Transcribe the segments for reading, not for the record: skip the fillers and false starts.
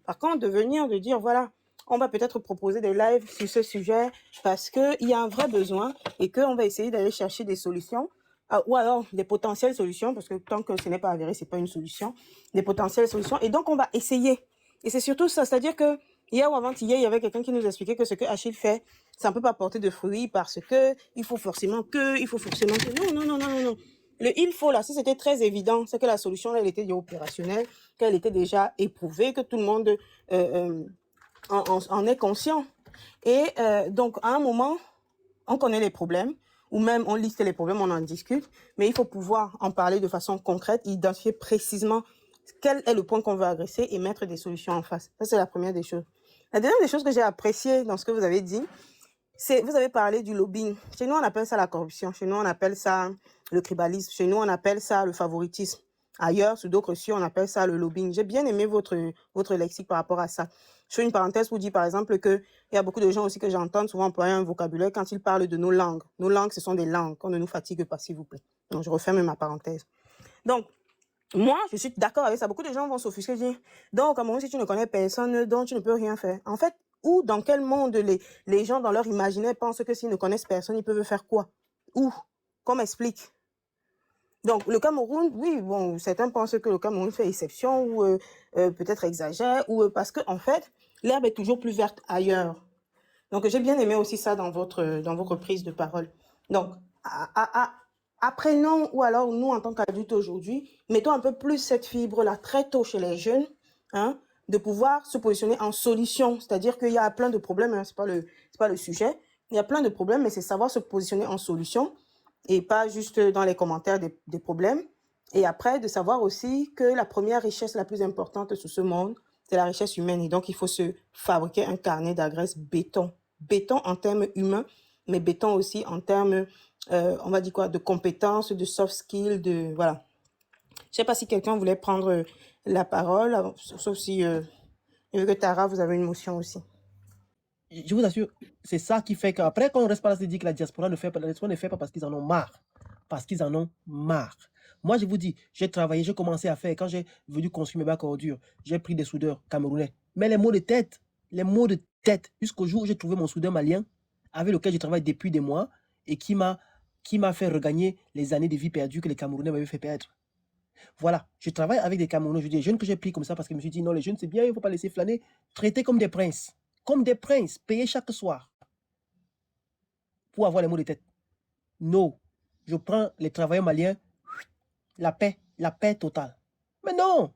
Par contre, de venir, de dire, voilà, on va peut-être proposer des lives sur ce sujet parce qu'il y a un vrai besoin et qu'on va essayer d'aller chercher des solutions ou alors des potentielles solutions, parce que tant que ce n'est pas avéré, c'est pas une solution, des potentielles solutions. Et donc, on va essayer. Et c'est surtout ça, c'est-à-dire que hier ou avant-hier, il y avait quelqu'un qui nous expliquait que ce que Achille fait, ça ne peut pas porter de fruits parce que il faut forcément que. Non, non, non, non, non, non. Le il faut là, si c'était très évident, c'est que la solution là, elle était déjà opérationnelle, qu'elle était déjà éprouvée, que tout le monde en est conscient. Et donc, à un moment, on connaît les problèmes, ou même on liste les problèmes, on en discute, mais il faut pouvoir en parler de façon concrète, identifier précisément quel est le point qu'on veut agresser et mettre des solutions en face. Ça, c'est la première des choses. La deuxième des choses que j'ai appréciées dans ce que vous avez dit, c'est, vous avez parlé du lobbying. Chez nous, on appelle ça la corruption. Chez nous, on appelle ça le tribalisme. Chez nous, on appelle ça le favoritisme. Ailleurs, sous d'autres cieux, on appelle ça le lobbying. J'ai bien aimé votre lexique par rapport à ça. Je fais une parenthèse pour dire, par exemple, que il y a beaucoup de gens aussi que j'entends souvent employer un vocabulaire quand ils parlent de nos langues. Nos langues, ce sont des langues. Qu'on ne nous fatigue pas, s'il vous plaît. Donc, je referme ma parenthèse. Donc, moi, je suis d'accord avec ça. Beaucoup de gens vont s'offusquer et dire, donc, au Cameroun, si tu ne connais personne, donc tu ne peux rien faire. En fait, où, dans quel monde les gens, dans leur imaginaire, pensent que s'ils ne connaissent personne, ils peuvent faire quoi? Où? Qu'on m'explique. Donc, le Cameroun, oui, bon, certains pensent que le Cameroun fait exception ou peut-être exagère, ou parce que, en fait, l'herbe est toujours plus verte ailleurs. Donc, j'ai bien aimé aussi ça dans votre prise de parole. Donc, apprenons, ou alors nous, en tant qu'adultes aujourd'hui, mettons un peu plus cette fibre-là très tôt chez les jeunes, hein, de pouvoir se positionner en solution. C'est-à-dire qu'il y a plein de problèmes, hein, c'est pas le sujet. Il y a plein de problèmes, mais c'est savoir se positionner en solution et pas juste dans les commentaires des problèmes. Et après, de savoir aussi que la première richesse la plus importante sur ce monde, c'est la richesse humaine. Et donc, il faut se fabriquer un carnet d'adresses béton. Béton en termes humains, mais béton aussi en termes, on va dire quoi, de compétences, de soft skills, de, voilà. Je sais pas si quelqu'un voulait prendre la parole, sauf si, vu que Tara, vous avez une motion aussi. Je vous assure, c'est ça qui fait qu'après, quand on reste pas là, se dit que la diaspora ne fait pas, la diaspora ne fait pas parce qu'ils en ont marre. Parce qu'ils en ont marre. Moi, je vous dis, j'ai travaillé, j'ai commencé à faire. Quand j'ai venu construire mes bacs à ordures, j'ai pris des soudeurs camerounais. Mais les maux de tête, jusqu'au jour où j'ai trouvé mon soudeur malien, avec lequel je travaille depuis des mois, et qui m'a fait regagner les années de vie perdues que les Camerounais m'avaient fait perdre. Voilà, je travaille avec des Camerounais, je dis, des jeunes que j'ai pris comme ça parce que je me suis dit, non, les jeunes, c'est bien, il ne faut pas laisser flâner, traiter comme des princes. Comme des princes, payés chaque soir pour avoir les maux de tête. Non, je prends les travailleurs maliens, la paix totale. Mais non,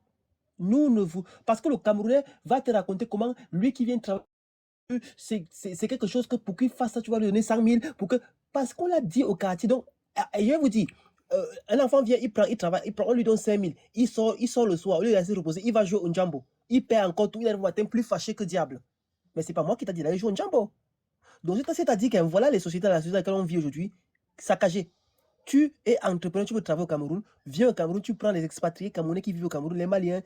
nous ne vous... Parce que le Camerounais va te raconter comment lui qui vient travailler, c'est quelque chose que pour qu'il fasse ça, tu vas lui donner 100 000. Parce qu'on l'a dit au quartier. Donc, je vais vous dire, un enfant vient, il travaille, on lui donne 5 000. Il sort le soir, au lieu de laisser reposer, il va jouer au Njambo. Il perd encore tout, il arrive au matin plus fâché que diable. Mais c'est pas moi qui t'a dit d'aller jouer au Njambo. Donc, c'est-à-dire que voilà les sociétés dans laquelle on vit aujourd'hui, saccagées. Tu es entrepreneur, tu veux travailler au Cameroun, viens au Cameroun, tu prends les expatriés camerounais qui vivent au Cameroun, les Maliens,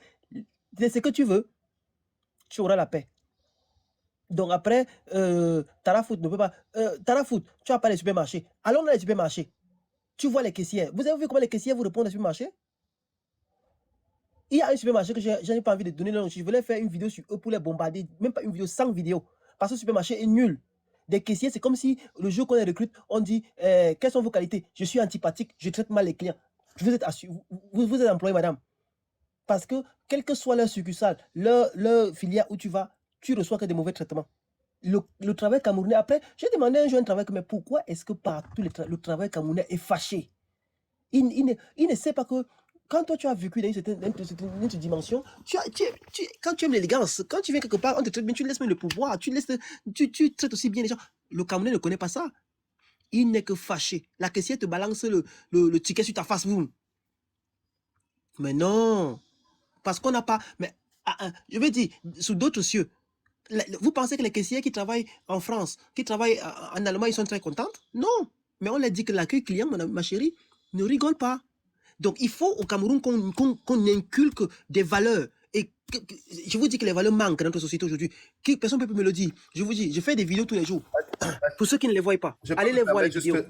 c'est ce que tu veux, tu auras la paix. Donc après, Tarafoot ne peut pas... Tarafoot, tu n'as pas les supermarchés. Allons dans les supermarchés. Tu vois les caissières. Vous avez vu comment les caissières vous répondent aux supermarchés? Il y a un supermarché que je n'ai pas envie de donner le nom. Je voulais faire une vidéo sur eux pour les bombarder. Même pas une vidéo, 100 vidéos. Parce que le supermarché est nul. Des caissiers, c'est comme si le jour qu'on les recrute, on dit quelles sont vos qualités? Je suis antipathique, je traite mal les clients. Vous êtes employé, madame. Parce que, quelle que soit leur succursale, leur filière où tu vas, tu reçois que des mauvais traitements. Le travail camerounais, après, j'ai demandé à un jeune travail, mais pourquoi est-ce que partout le travail camerounais est fâché? Il ne sait pas que quand toi tu as vécu dans une certaine dimension, quand tu aimes l'élégance, quand tu viens quelque part, on te traite bien, tu laisses même le pouvoir, tu traites aussi bien les gens. Le Camerounais ne connaît pas ça. Il n'est que fâché. La caissière te balance le ticket sur ta face, boum. Mais non, parce qu'on n'a pas... Mais je veux dire, sous d'autres cieux, vous pensez que les caissiers qui travaillent en France, qui travaillent en Allemagne, ils sont très contentes? Non. Mais on leur dit que l'accueil client, ma chérie, ne rigole pas. Donc, il faut au Cameroun qu'on inculque des valeurs. Et je vous dis que les valeurs manquent dans notre société aujourd'hui. Personne ne peut me le dire. Je vous dis, je fais des vidéos tous les jours. Pour ceux qui ne les voient pas, allez les voir les vidéos.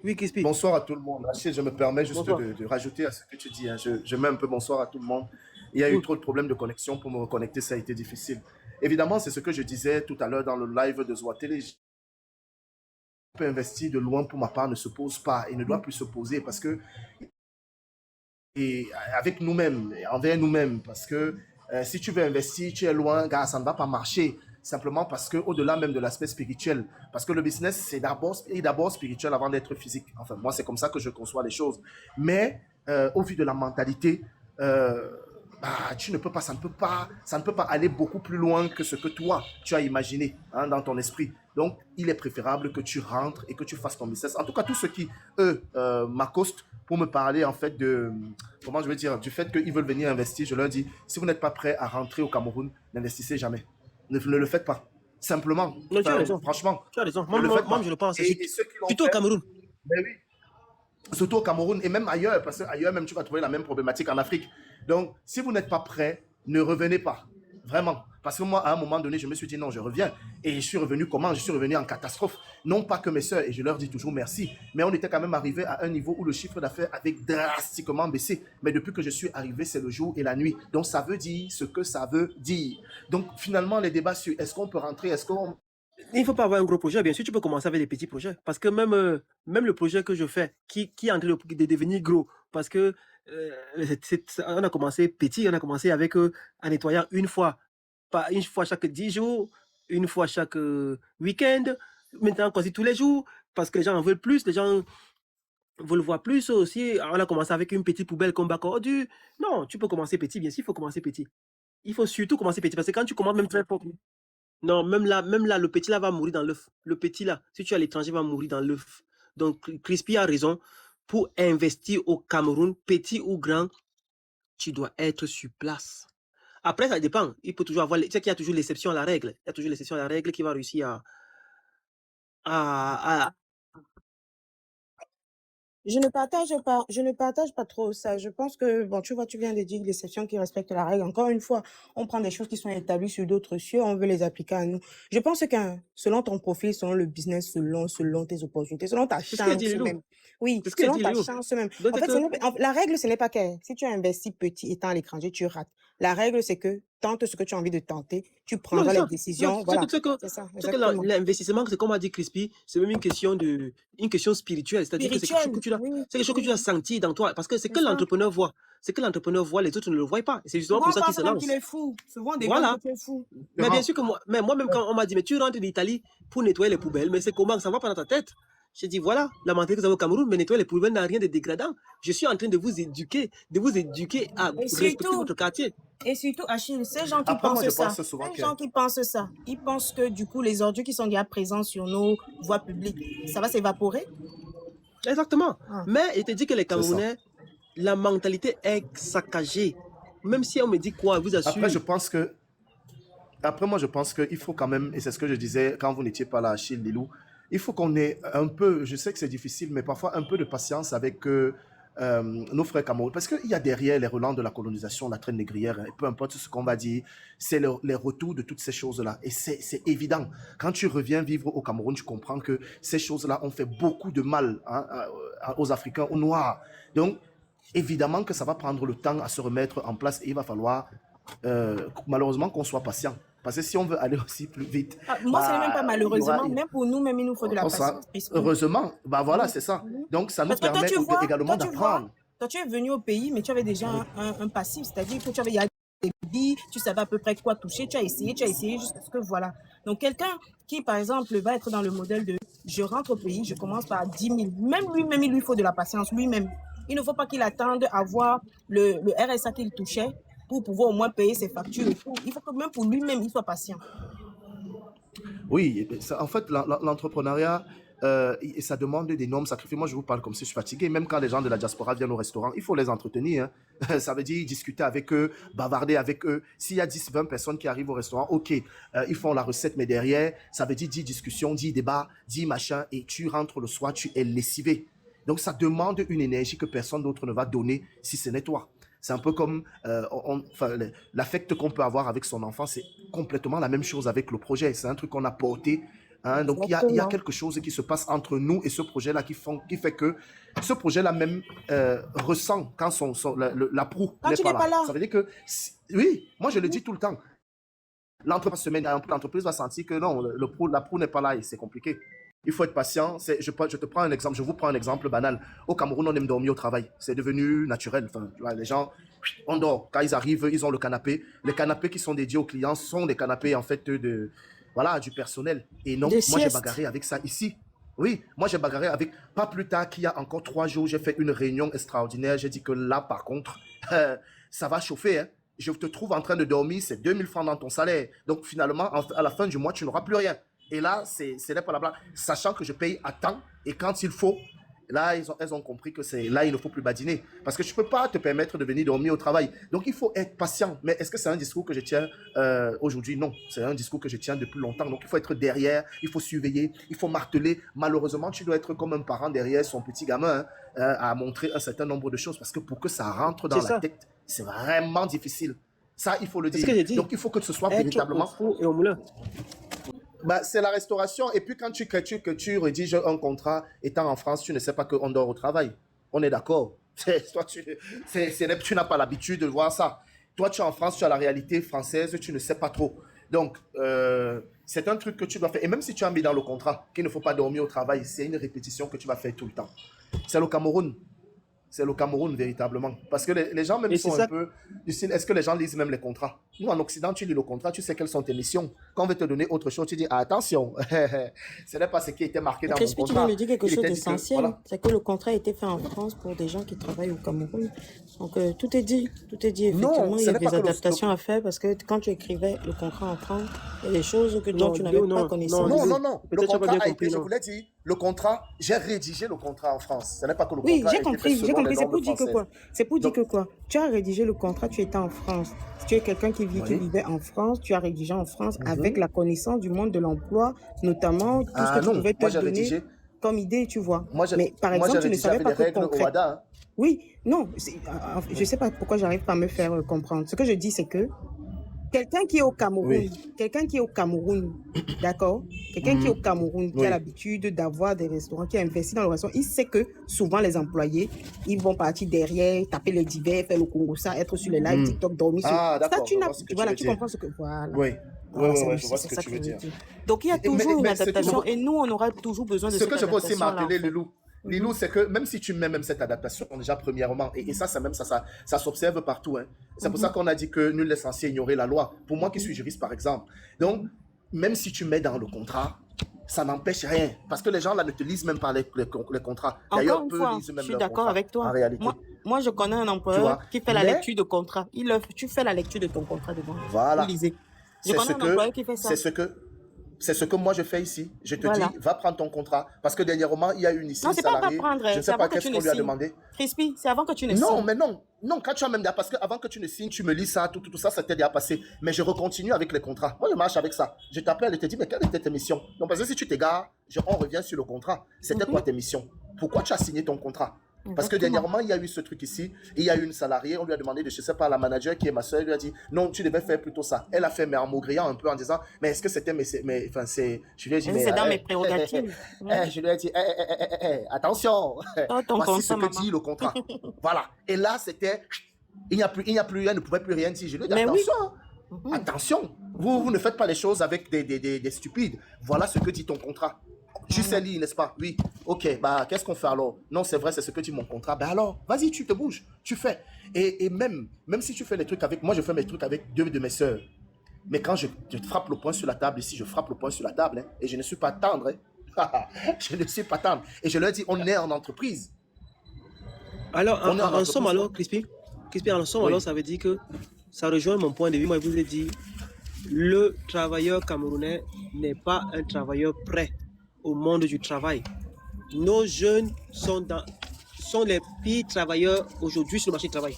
Oui, Crispy. Bonsoir à tout le monde. Achille, je me permets juste de rajouter à ce que tu dis. Hein. Je mets un peu bonsoir à tout le monde. Il y a eu trop de problèmes de connexion pour me reconnecter, ça a été difficile. Évidemment, c'est ce que je disais tout à l'heure dans le live de Zoa Télé. Peut investir de loin pour ma part ne se pose pas et ne doit plus se poser parce que et avec nous-mêmes, envers nous-mêmes, parce que si tu veux investir, tu es loin, gars, ça ne va pas marcher. Simplement parce que au-delà même de l'aspect spirituel, parce que le business c'est d'abord spirituel avant d'être physique. Enfin, moi c'est comme ça que je conçois les choses. Mais au vu de la mentalité, tu ne peux pas, ça ne peut pas aller beaucoup plus loin que ce que toi tu as imaginé hein, dans ton esprit. Donc, il est préférable que tu rentres et que tu fasses ton business. En tout cas, tous ceux qui, eux, m'accostent pour me parler, en fait, de, comment je veux dire, du fait qu'ils veulent venir investir, je leur dis, si vous n'êtes pas prêt à rentrer au Cameroun, n'investissez jamais. Ne le faites pas. Simplement. Non, tu as raison. Franchement. Tu as raison. Ne le faites pas. Je le pense. Et ceux qui l'ont Plutôt au fait, Cameroun. ben oui, surtout au Cameroun et même ailleurs, parce qu'ailleurs même tu vas trouver la même problématique en Afrique. Donc, si vous n'êtes pas prêt, ne revenez pas. Vraiment. Parce que moi, à un moment donné, je me suis dit non, je reviens. Et je suis revenu comment? Je suis revenu en catastrophe. Non pas que mes soeurs, et je leur dis toujours merci, mais on était quand même arrivé à un niveau où le chiffre d'affaires avait drastiquement baissé. Mais depuis que je suis arrivé, c'est le jour et la nuit. Donc, ça veut dire ce que ça veut dire. Donc, finalement, les débats sur est-ce qu'on peut rentrer, est-ce qu'on... Il ne faut pas avoir un gros projet. Bien sûr, tu peux commencer avec des petits projets. Parce que même le projet que je fais, qui est en train de devenir gros, parce que on a commencé petit, on a commencé avec en nettoyant une fois chaque 10 jours, une fois chaque week-end. Maintenant, quasi tous les jours, parce que les gens en veulent plus, les gens veulent voir plus aussi. On a commencé avec une petite poubelle comme bac à ordures. Non, tu peux commencer petit, bien sûr, il faut commencer petit. Il faut surtout commencer petit, parce que quand tu commences même très fort, non, même là, le petit là va mourir dans l'œuf. Le petit là, si tu es à l'étranger, va mourir dans l'œuf. Donc, Crispy a raison. Pour investir au Cameroun, petit ou grand, tu dois être sur place. Après, ça dépend. Il peut toujours avoir, tu sais qu'il y a toujours l'exception à la règle. Il y a toujours l'exception à la règle qui va réussir à... Je ne partage pas trop ça. Je pense que, bon, tu vois, tu viens de dire l'exception qui respecte la règle. Encore une fois, on prend des choses qui sont établies sur d'autres cieux, on veut les appliquer à nous. Je pense que selon ton profil, selon le business, selon tes opportunités, selon ta C'est ce qu'a dit chance Lélo. même. Oui, C'est ce qu'a selon dit ta Léo. chance même. Donc, En fait, la règle, ce n'est pas que si tu investis petit étant à l'étranger, tu rates. La règle, c'est que tente ce que tu as envie de tenter, tu non, prendras c'est les ça. Non, décisions. Voilà, c'est que c'est ça, c'est que exactement. l'investissement, c'est comme a dit Crispy, c'est même une question spirituelle. C'est-à-dire que c'est quelque chose que tu dois, Oui, c'est quelque chose que tu dois oui, sentir dans toi. Parce que c'est c'est que ça. l'entrepreneur voit. C'est que l'entrepreneur voit, les autres ne le voient pas. C'est justement pour Souvent, on ça qu'il pense se même qu'il lance. est fou. Souvent, des Voilà. que tu es fou. Mais bien sûr que moi-même, quand on m'a dit, mais tu rentres d'Italie pour nettoyer les poubelles, mais c'est comment? Ça va pas dans ta tête. J'ai dit, voilà, la mentalité que vous avez au Cameroun, mais nettoyer les poubelles n'a rien de dégradant. Je suis en train de vous éduquer à Et respecter surtout, votre quartier. Achille, ces gens qui Après, moi, pensent je ça, pense souvent que... ils pensent que du coup, les ordures qui sont déjà présentes sur nos voies publiques, ça va s'évaporer. Exactement. Ah. Mais il te dit que les C'est ça. Camerounais, la mentalité est saccagée. Même si on me dit quoi, vous assure. Après, moi, je pense qu'il faut quand même, et c'est ce que je disais quand vous n'étiez pas là, Achille, Lilou, il faut qu'on ait un peu, je sais que c'est difficile, mais parfois un peu de patience avec nos frères Camerounais. Parce qu'il y a derrière les relents de la colonisation, la traîne négrière, et peu importe ce qu'on va dire, c'est les retours de toutes ces choses-là. Et c'est évident. Quand tu reviens vivre au Cameroun, tu comprends que ces choses-là ont fait beaucoup de mal hein, aux Africains, aux Noirs. Donc, évidemment que ça va prendre le temps à se remettre en place et il va falloir malheureusement qu'on soit patient. Parce que si on veut aller aussi plus vite... moi, ce n'est même pas malheureusement. Même pour nous, même il nous faut de la patience. Heureusement, voilà, c'est ça. Donc, ça nous permet également d'apprendre. Toi, tu es venu au pays, mais tu avais déjà un passif. C'est-à-dire que tu avais des billes, tu savais à peu près quoi toucher. Tu as essayé jusqu'à ce que voilà. Donc, quelqu'un qui, par exemple, va être dans le modèle de je rentre au pays, je commence par 10 000. Même lui-même, il lui faut de la patience. Lui-même. Il ne faut pas qu'il attende à voir le RSA qu'il touchait pour pouvoir au moins payer ses factures. Il faut que même pour lui-même, il soit patient. Oui, en fait, l'entrepreneuriat, ça demande d'énormes sacrifices. Moi, je vous parle comme si je suis fatigué. Même quand les gens de la diaspora viennent au restaurant, il faut les entretenir. Hein. Ça veut dire discuter avec eux, bavarder avec eux. S'il y a 10, 20 personnes qui arrivent au restaurant, ok, ils font la recette, mais derrière, ça veut dire 10 discussions, 10 débats, 10 machins, et tu rentres le soir, tu es lessivé. Donc, ça demande une énergie que personne d'autre ne va donner si ce n'est toi. C'est un peu comme l'affect qu'on peut avoir avec son enfant, c'est complètement la même chose avec le projet. C'est un truc qu'on a porté Hein, donc, il y a Exactement. quelque chose qui se passe entre nous et ce projet-là qui fait que ce projet-là même ressent quand la proue Quand n'est tu pas n'es pas là. là, Ça veut dire que, oui, moi je le dis tout le temps, l'entreprise va sentir que non, la proue n'est pas là et c'est compliqué. Il faut être patient. Je te prends un exemple, je vous prends un exemple banal. Au Cameroun, on aime dormir au travail. C'est devenu naturel. Enfin, tu vois, les gens, on dort. Quand ils arrivent, ils ont le canapé. Les canapés qui sont dédiés aux clients sont des canapés en fait du personnel. Et non, de moi j'ai sieste. bagarré avec ça ici. Oui, moi j'ai bagarré avec, pas plus tard qu'il y a encore 3 jours, j'ai fait une réunion extraordinaire. J'ai dit que là, par contre, ça va chauffer. Hein. Je te trouve en train de dormir, c'est 2000 francs dans ton salaire. Donc finalement, à la fin du mois, tu n'auras plus rien. Et là, c'est les blabla, sachant que je paye à temps. Et quand il faut, là, elles ont compris que là, il ne faut plus badiner. Parce que tu ne peux pas te permettre de venir dormir au travail. Donc, il faut être patient. Mais est-ce que c'est un discours que je tiens aujourd'hui? Non, c'est un discours que je tiens depuis longtemps. Donc, il faut être derrière, il faut surveiller, il faut marteler. Malheureusement, tu dois être comme un parent derrière son petit gamin à montrer un certain nombre de choses. Parce que pour que ça rentre dans la tête, c'est vraiment difficile. Ça, il faut le dire. C'est ce que j'ai dit. Donc, il faut que ce soit Être véritablement... au four et au moulin. Bah, c'est la restauration. Et puis, quand tu rédiges un contrat, étant en France, tu ne sais pas qu'on dort au travail. On est d'accord. Tu n'as pas l'habitude de voir ça. Toi, tu es en France, tu as la réalité française, tu ne sais pas trop. Donc, c'est un truc que tu dois faire. Et même si tu as mis dans le contrat qu'il ne faut pas dormir au travail, c'est une répétition que tu vas faire tout le temps. C'est le Cameroun. C'est le Cameroun, véritablement. Parce que les gens même sont un peu du style, est-ce que les gens lisent même les contrats? Nous, en Occident, tu lis le contrat, tu sais quelles sont tes missions. Quand on veut te donner autre chose, tu dis, attention, ce n'est pas ce qui était marqué dans mon Crispy, tu contrat. viens de dire quelque chose d'essentiel. Voilà. C'est que le contrat a été fait en France pour des gens qui travaillent au Cameroun. Donc, tout est dit. Tout est dit, effectivement. Non, Il y ce a n'est pas des que adaptations à faire parce que quand tu écrivais le contrat en France, il y a des choses que dont tu n'avais pas connaissance. Non. Le Peut-être tu n'as pas contrat bien a compris, été, je non. vous l'ai dit, le contrat, j'ai rédigé le contrat en France. Ce n'est pas que le Oui, contrat a j'ai été compris, fait j'ai selon compris. les C'est normes pour dire que françaises. quoi? C'est pour dire Donc, que quoi? Tu as rédigé le contrat, tu étais en France. Si tu es quelqu'un qui oui. vivait en France, tu as rédigé en France avec la connaissance du monde de l'emploi, notamment tout ce que tu Non, pouvais te moi j'ai donner rédigé. comme idée, tu vois. Moi j'ai Mais par moi, j'ai exemple, tu ne rédigé savais avec pas les que règles concrètement. OHADA. Hein. Oui, non, je ne sais pas pourquoi j'arrive pas à me faire comprendre. Ce que je dis, c'est que quelqu'un qui est au Oui. Cameroun, d'accord? Quelqu'un qui est au Cameroun, qui a Oui. l'habitude d'avoir des restaurants, qui a investi dans le restaurant, il sait que souvent les employés, ils vont partir derrière, taper les divers, faire le Congo, ça, être sur les lives TikTok, dormir sur. Ah, Ça, d'accord, tu je n'as, vois ce que tu voilà, veux tu dire. comprends ce que, voilà. Oui, Voilà, je vois c'est ce que ça tu que veux je veux dire. dire. Donc, il y a toujours une Mais ce que je adaptation veux, et nous, on aura toujours besoin de ce cette que je veux aussi adaptation-là, en marteler, fait. Lilou, c'est que même si tu mets même cette adaptation, déjà premièrement, et ça s'observe partout. Hein. C'est pour ça qu'on a dit que nul n'est censé ignorer la loi. Pour moi qui suis juriste, par exemple. Donc, même si tu mets dans le contrat, ça n'empêche rien. Parce que les gens là ne te lisent même pas les contrats. Encore D'ailleurs, une peu fois, lisent je même suis leurs d'accord contrats, avec toi. en réalité. Moi, je connais un Tu employeur vois. qui fait la Mais, lecture de contrat. Tu fais la lecture de ton contrat devant. Vous voilà. lisez. Je C'est connais ce un employeur qui que, fait ça. c'est ce que moi je fais ici. Je te Voilà. dis, va prendre ton contrat. Parce que dernièrement, il y a une ici, Non, une c'est pas salariée. prendre, Je ne c'est sais avant pas que qu'est-ce tu qu'on ne lui a signes. demandé. Crispy, c'est avant que tu ne Non, signes. mais non. Non, quand tu as même parce qu'avant que tu ne signes, tu me lis ça, tout ça, ça t'est déjà passé. Mais je recontinue avec les contrats. Moi, je marche avec ça. Je t'appelle et te dis, mais quelle était tes missions? Donc, parce que si tu t'égares, on revient sur le contrat. C'était quoi tes missions? Pourquoi tu as signé ton contrat? Parce que Exactement. dernièrement, il y a eu ce truc ici. Et il y a eu une salariée, on lui a demandé de, je sais pas, la manager qui est ma soeur, lui a dit, non, tu devais faire plutôt ça. Elle a fait, mais en maugréant un peu, en disant, mais est-ce que c'était enfin, je lui ai dit, mais. C'est dans mes prérogatives. Je lui ai dit, attention, Toi, ton voici ce contrat, que maman. dit le contrat. Voilà. Et là, c'était, elle ne pouvait plus rien dire. Je lui ai dit, Mais oui. attention, attention, vous ne faites pas les choses avec des stupides. Voilà ce que dit ton contrat. Tu sais lire, n'est-ce pas? Oui. Ok, bah, qu'est-ce qu'on fait alors? Non, c'est vrai, c'est ce que dit mon contrat. Ben alors, vas-y, tu te bouges, tu fais. Et même si tu fais les trucs avec, moi, je fais mes trucs avec 2 de mes sœurs. Mais quand je frappe le poing sur la table, ici, je frappe le poing sur la table, hein, et je ne suis pas tendre. Hein. Je ne suis pas tendre. Et je leur dis, on est en entreprise. Alors, On est en en somme, entreprise. alors, Crispy, en somme, Oui. alors, ça veut dire que ça rejoint mon point de vue. Moi, je vous ai dit, le travailleur camerounais n'est pas un travailleur prêt au monde du travail. Nos jeunes sont les pires travailleurs aujourd'hui sur le marché du travail.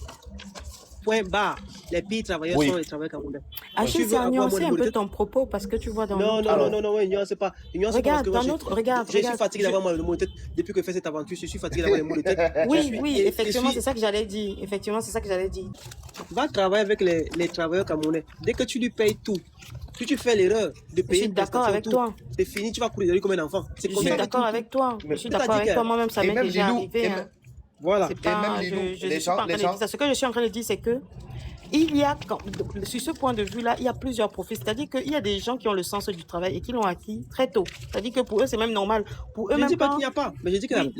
Point barre. les pires travailleurs Oui. sont les travailleurs camerounais. Achille, Tu c'est veux à avoir moins nuancer de un peu monétaire? ton propos parce que tu vois dans Non, notre... non, non, Alors, non, non, ouais, ignorance pas. Ignorance pas parce Regarde, que moi, dans notre... Regarde, je suis regarde. fatigué d'avoir mal de mots de tête depuis que je fais cette aventure. Je suis fatigué d'avoir les mots de tête. Oui, oui, je effectivement, suis, c'est ça que j'allais dire. Effectivement, c'est ça que j'allais dire. va travailler avec les travailleurs camerounais. Dès que tu lui payes tout, si tu fais l'erreur de Je payer suis une d'accord prestation, avec tout, toi. c'est fini, tu vas courir de lui comme un enfant. C'est Je comme suis ça, d'accord tout. avec toi. Je mais- suis C'est-à-dire d'accord avec que, toi. Moi-même, ça et m'est même déjà Lilou, arrivé. Hein. voilà. C'est et pas, même Lilou, je les suis pas gens, en train de dire ça. Ce que je suis en train de dire, c'est que il y a, sur ce point de vue-là, il y a plusieurs profils. C'est-à-dire qu'il y a des gens qui ont le sens du travail et qui l'ont acquis très tôt. C'est-à-dire que pour eux, c'est même normal. Pour eux, Je ne même dis pas quand... qu'il n'y a pas, mais je dis que Oui.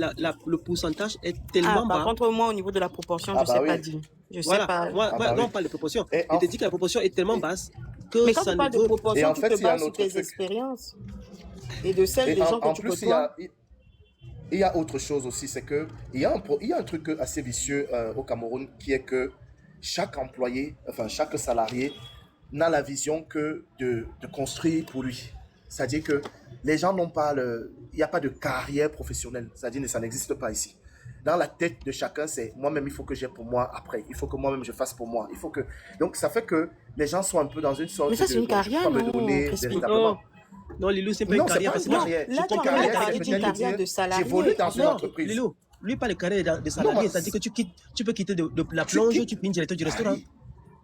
le pourcentage est Ah, tellement par bas. contre, moi, au niveau de la proportion, Ah je bah sais oui. pas dire. Je sais Voilà. pas. Moi, Ah bah non, oui. pas les proportions. Et Je en, te dis que la proportion est tellement et, basse Mais que quand ça tu ne parles de vaut. et proportion, en tu fait, te il y a un bases sur autre tes truc. expériences et de celles Et des gens que en tu plus, côtoies. il y a autre chose aussi, c'est que il y a un truc assez vicieux au Cameroun qui est que chaque employé, enfin chaque salarié n'a la vision que de construire pour lui. C'est-à-dire que les gens n'ont pas il n'y a pas de carrière professionnelle. C'est-à-dire que ça n'existe pas ici. Dans la tête de chacun, c'est moi-même, il faut que j'ai pour moi après. Il faut que moi-même je fasse pour moi. Il faut que... Donc ça fait que les gens sont un peu dans une sorte Mais ça, c'est une bon, je peux carrière, pas me non, donner Crispy? véritablement. Non, non, Lilou, c'est pas une Non, c'est carrière. pas Parce une que Non, carrière. là, tu es en train de Carrière, parler c'est d'une peut-être de carrière dire, de salarié. j'évolue dans une non, entreprise. Lilou, lui parle de carrière de Non, salarié. moi, C'est-à-dire que tu peux quitter de la tu plonge, quittes. tu finis directeur du Ah restaurant. oui,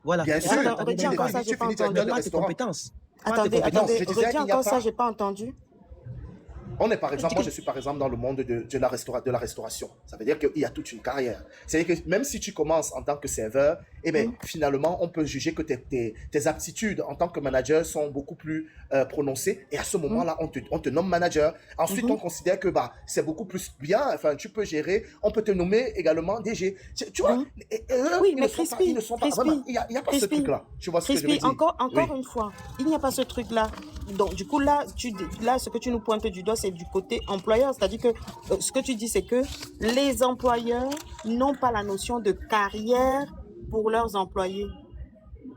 Voilà. bien Et sûr. ça, Attends, t'as redis bien encore pas. ça, j'ai Tu pas finis directeur entendu. de Pas tes restaurant. compétences. Pas tes Attendez, compétences. Non, attendez, je disais redis qu'il n'y a encore ça, pas. j'ai pas entendu. Moi, je suis par exemple dans le monde de la restauration. Ça veut dire qu'il y a toute une carrière. C'est-à-dire que même si tu commences en tant que serveur, eh bien, finalement, on peut juger que tes aptitudes en tant que manager sont beaucoup plus prononcées. Et à ce moment-là, on te nomme manager. Ensuite, on considère que bah, c'est beaucoup plus bien. Enfin, tu peux gérer. On peut te nommer également DG. Tu vois, Oui, ils mais ne sont pas. Ils ne sont pas. Vraiment, il n'y a pas ce Crispy, truc-là. Tu vois ce que je veux Crispy, dire? encore Oui. une fois, il n'y a pas ce truc-là. Donc, du coup, là, ce que tu nous pointes du doigt, c'est du côté employeur. C'est-à-dire que ce que tu dis, c'est que les employeurs n'ont pas la notion de carrière pour leurs employés.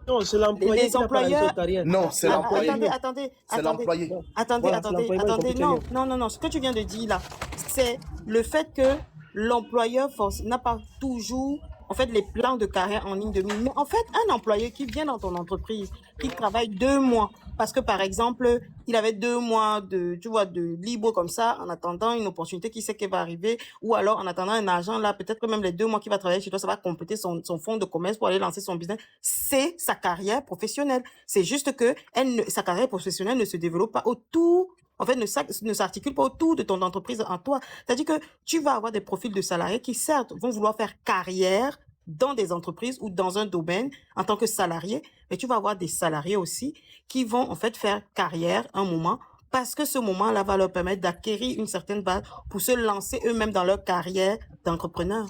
Non, c'est l'employé Les qui n'a pas la notion employeurs... de carrière. Non, c'est l'employé. Attendez, C'est l'employé. Bon, attendez, voilà, c'est l'employé attendez. compétitif. Non. Ce que tu viens de dire là, c'est le fait que l'employeur n'a pas toujours, en fait, les plans de carrière en ligne de mire. Mais en fait, un employé qui vient dans ton entreprise, qui travaille 2 mois, parce que par exemple, il avait 2 mois de libre comme ça, en attendant une opportunité qui sait qu'elle va arriver, ou alors en attendant un agent là, peut-être que même les 2 mois qu'il va travailler chez toi, ça va compléter son fonds de commerce pour aller lancer son business. C'est sa carrière professionnelle. C'est juste que sa carrière professionnelle ne se développe pas autour, en fait, ne s'articule pas autour de ton entreprise en toi. C'est-à-dire que tu vas avoir des profils de salariés qui, certes, vont vouloir faire carrière dans des entreprises ou dans un domaine en tant que salarié, mais tu vas avoir des salariés aussi qui vont en fait faire carrière un moment parce que ce moment-là va leur permettre d'acquérir une certaine base pour se lancer eux-mêmes dans leur carrière d'entrepreneur.